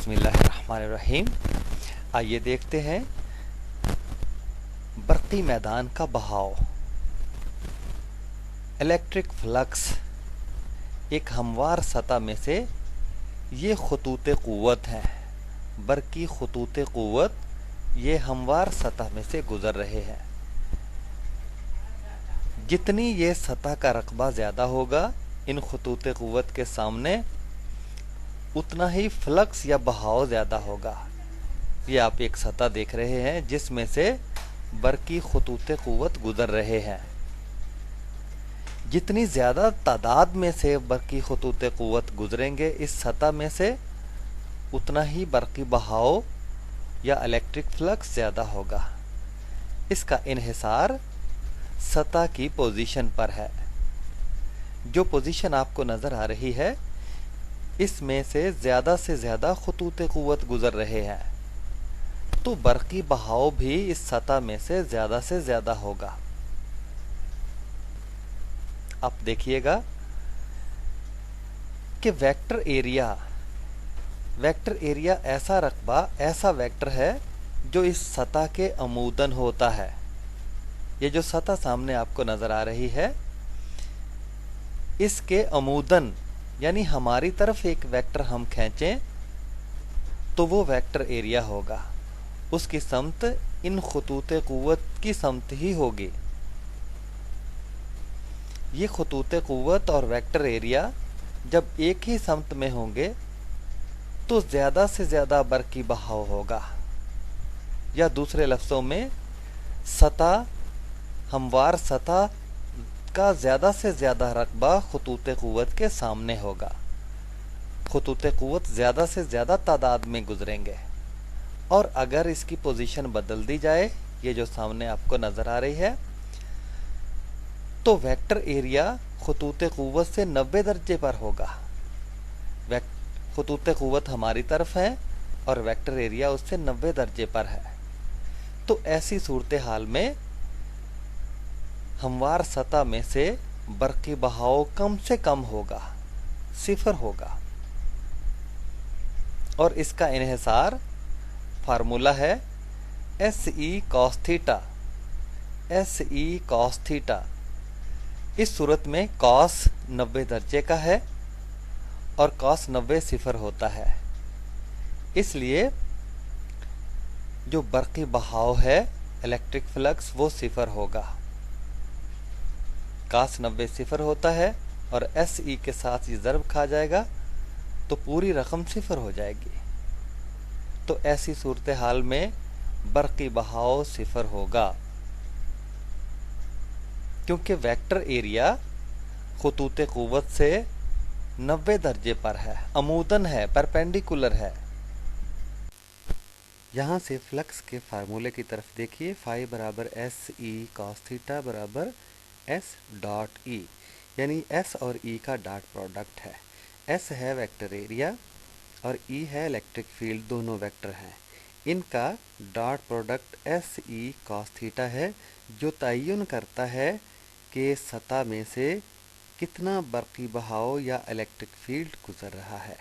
بسم اللہ الرحمن الرحیم۔ آئیے دیکھتے ہیں برقی میدان کا بہاؤ۔ الیکٹرک فلکس ایک ہموار سطح میں سے یہ خطوط قوت ہیں۔ برقی خطوط قوت یہ ہموار سطح میں سے گزر رہے ہیں۔ جتنی یہ سطح کا رقبہ زیادہ ہوگا ان خطوط قوت کے سامنے، اتنا ہی فلکس یا بہاؤ زیادہ ہوگا۔ یہ آپ ایک سطح دیکھ رہے ہیں جس میں سے برقی خطوط قوت گزر رہے ہیں۔ جتنی زیادہ تعداد میں سے برقی خطوط قوت گزریں گے اس سطح میں سے، اتنا ہی برقی بہاؤ یا الیکٹرک فلکس زیادہ ہوگا۔ اس کا انحصار سطح کی پوزیشن پر ہے۔ جو پوزیشن آپ کو نظر آ رہی ہے اس میں سے زیادہ خطوط قوت گزر رہے ہیں، تو برقی بہاؤ بھی اس سطح میں سے زیادہ ہوگا۔ اب دیکھیے گا کہ ویکٹر ایریا ایسا رقبہ، ایسا ویکٹر ہے جو اس سطح کے عموداً ہوتا ہے۔ یہ جو سطح سامنے آپ کو نظر آ رہی ہے اس کے عموداً، یعنی ہماری طرف ایک ویکٹر ہم کھینچیں تو وہ ویکٹر ایریا ہوگا۔ اس کی سمت ان خطوط قوت کی سمت ہی ہوگی۔ یہ خطوط قوت اور ویکٹر ایریا جب ایک ہی سمت میں ہوں گے تو زیادہ سے زیادہ برقی بہاؤ ہوگا، یا دوسرے لفظوں میں سطح، ہموار سطح کا زیادہ سے زیادہ رقبہ خطوط قوت کے سامنے ہوگا۔ خطوط قوت زیادہ سے زیادہ تعداد میں گزریں گے، اور اگر اس کی پوزیشن بدل دی جائے، یہ جو سامنے آپ کو نظر آ رہی ہے، تو ویکٹر ایریا خطوط قوت سے 90 درجے پر ہوگا۔ خطوط قوت ہماری طرف ہے اور ویکٹر ایریا اس سے 90 درجے پر ہے۔ تو ایسی صورتحال میں ہموار سطح میں سے برقی بہاؤ کم سے کم ہوگا، 0 ہوگا، اور اس کا انحصار فارمولا ہے SE cos theta. SE cos theta اس صورت میں cos 90 درجے کا ہے اور cos 90 0 ہوتا ہے۔ اس لیے جو برقی بہاؤ ہے الیکٹرک فلکس وہ 0 ہوگا۔ cos 90 0 ہوتا ہے اور SE کے ساتھ یہ ضرب کھا جائے گا تو پوری رقم 0 ہو جائے گی۔ تو ایسی صورتحال میں برقی بہاؤ 0 ہوگا، کیونکہ ویکٹر ایریا خطوط قوت سے 90 درجے پر ہے، عموداً ہے، پرپینڈیکولر ہے۔ یہاں سے فلکس کے فارمولے کی طرف دیکھیے، فائی برابر SE cos تھیٹا برابر S ڈاٹ E، یعنی S اور E کا ڈاٹ پروڈکٹ ہے۔ S ہے ویکٹر ایریا اور E ہے الیکٹرک فیلڈ، دونوں ویکٹر ہیں۔ ان کا dot product SE cos theta ہے، جو تعین کرتا ہے کہ سطح میں سے کتنا برقی بہاؤ یا الیکٹرک فیلڈ گزر رہا ہے۔